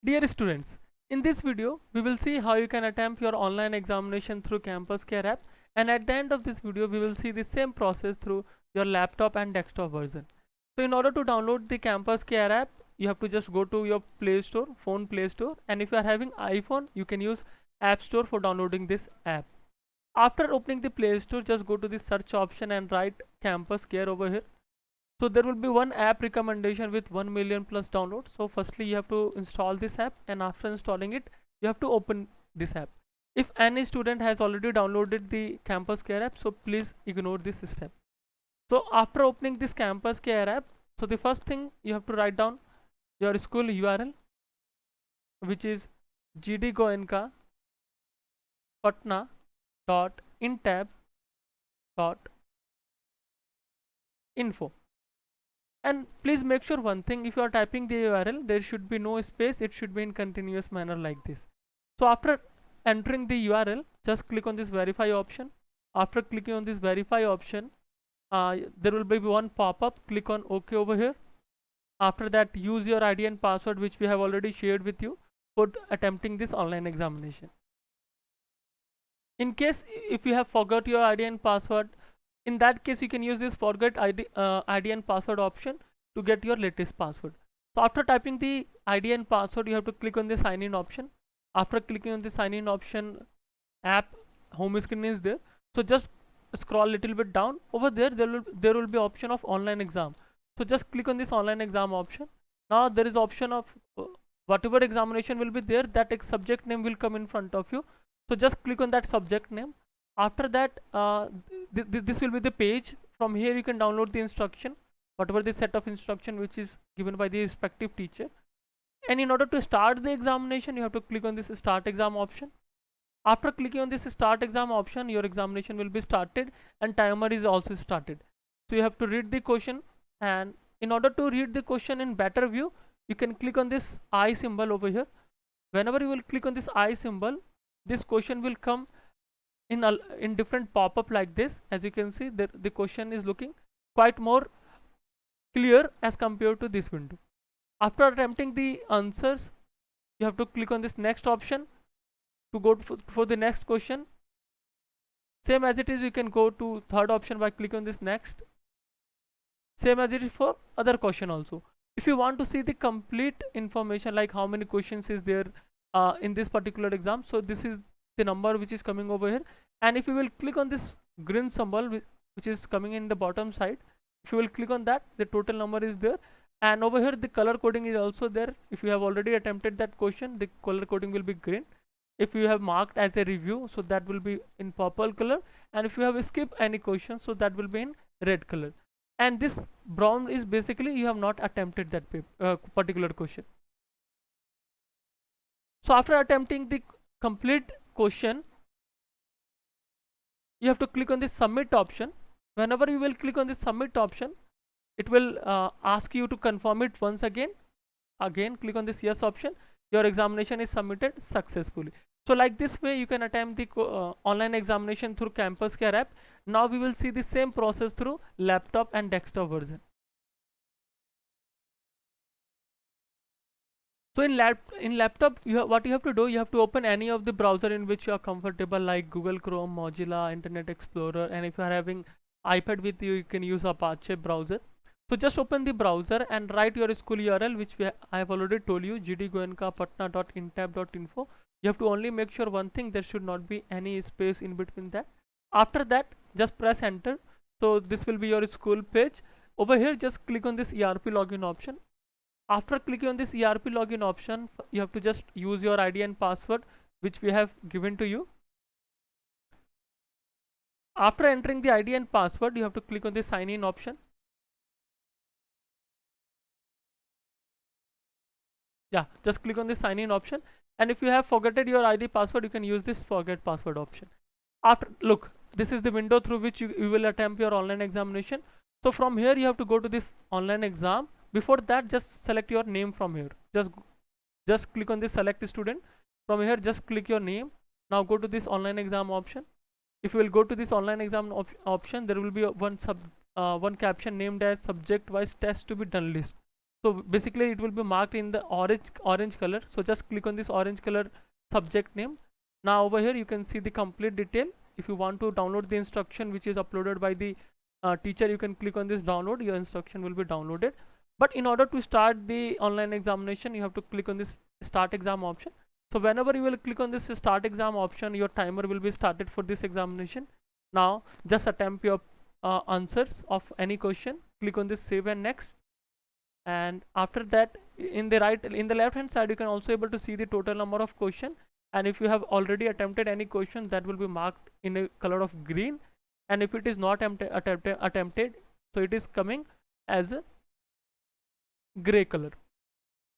Dear students, in this video, we will see how you can attempt your online examination through Campus Care app, and at the end of this video, we will see the same process through your laptop and desktop version. So in order to download the Campus Care app, you have to just go to your Play Store, phone Play Store, and if you are having iPhone, you can use App Store for downloading this app. After opening the Play Store, just go to the search option and write Campus Care over here. So there will be one app recommendation with 1 million plus downloads. So firstly you have to install this app, and after installing it you have to open this app. If any student has already downloaded the Campus Care app, so please ignore this step. So after opening this Campus Care app, so the first thing you have to write down your school URL, which is gdgoenka patna dot intab info. And please make sure one thing, if you are typing the URL, there should be no space, it should be in continuous manner like this. So after entering the URL, just click on this verify option. After clicking on this verify option, there will be one pop-up, click on OK over here. After that, use your ID and password which we have already shared with you for attempting this online examination. In case if you have forgot your ID and password, in that case you can use this forget ID and password option to get your latest password. So after typing the ID and password, you have to click on the sign in option. After clicking on the sign in option, app home screen is there. So just scroll little bit down. Over there there will be option of online exam. So just click on this online exam option. Now there is option of whatever examination will be there, that subject name will come in front of you. So just click on that subject name. After that, this will be the page. From here you can download the instruction, whatever the set of instruction which is given by the respective teacher. And in order to start the examination, you have to click on this start exam option. After clicking on this start exam option, your examination will be started and timer is also started. So you have to read the question, and in order to read the question in better view, you can click on this eye symbol over here. Whenever you will click on this eye symbol, this question will come in different pop-up like this. As you can see, the question is looking quite more clear as compared to this window. After attempting the answers, you have to click on this next option to go for the next question. Same as it is, you can go to third option by clicking on this next. Same as it is for other question also. If you want to see the complete information, like how many questions is there in this particular exam, so this is the number which is coming over here. And if you will click on this green symbol which is coming in the bottom side, if you will click on that, the total number is there. And over here the color coding is also there. If you have already attempted that question, the color coding will be green. If you have marked as a review, so that will be in purple color. And if you have skipped any question, so that will be in red color. And this brown is basically you have not attempted that particular question. So after attempting the complete question, you have to click on the submit option. Whenever you will click on the submit option, it will ask you to confirm it once again. Click on this yes option. Your examination is submitted successfully. So like this way you can attempt the online examination through Campus Care app. Now we will see the same process through laptop and desktop version. So in laptop, what you have to do, you have to open any of the browser in which you are comfortable, like Google Chrome, Mozilla, Internet Explorer, and if you are having iPad with you, you can use Apache browser. So just open the browser and write your school URL, which I have already told you, gdgoenkapatna.intab.info. You have to only make sure one thing, there should not be any space in between that. After that, just press enter. So this will be your school page. Over here, just click on this ERP login option. After clicking on this ERP login option, you have to just use your ID and password which we have given to you. After entering the ID and password, you have to click on the sign in option. Yeah, just click on the sign in option, and if you have forgotten your ID password, you can use this forget password option. After, look, this is the window through which you will attempt your online examination. So from here you have to go to this online exam. Before that, just select your name from here. Just click on this select student. From here, just click your name. Now go to this online exam option. If you will go to this online exam option, there will be one caption named as subject wise test to be done list. So basically it will be marked in the orange color. So just click on this orange color subject name. Now over here you can see the complete detail. If you want to download the instruction which is uploaded by the teacher, you can click on this download. Your instruction will be downloaded. But in order to start the online examination, you have to click on this start exam option. So whenever you will click on this start exam option, your timer will be started for this examination. Now just attempt your answers of any question. Click on this save and next. And after that, in the left hand side, you can also able to see the total number of question. And if you have already attempted any question, that will be marked in a color of green. And if it is not attempted, so it is coming as a gray color.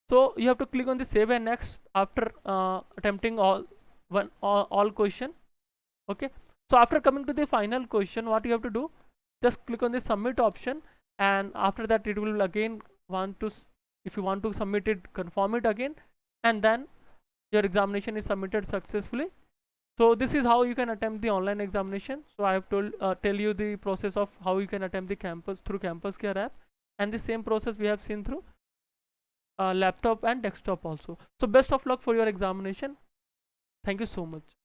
So you have to click on the save and next after attempting all question. Okay, so after coming to the final question, what you have to do, just click on the submit option, and after that it will again want to, if you want to submit it, confirm it again, and then your examination is submitted successfully. So this is how you can attempt the online examination. So I have told tell you the process of how you can attempt the campus through Campus Care app, and the same process we have seen through laptop and desktop also. So best of luck for your examination. Thank you so much.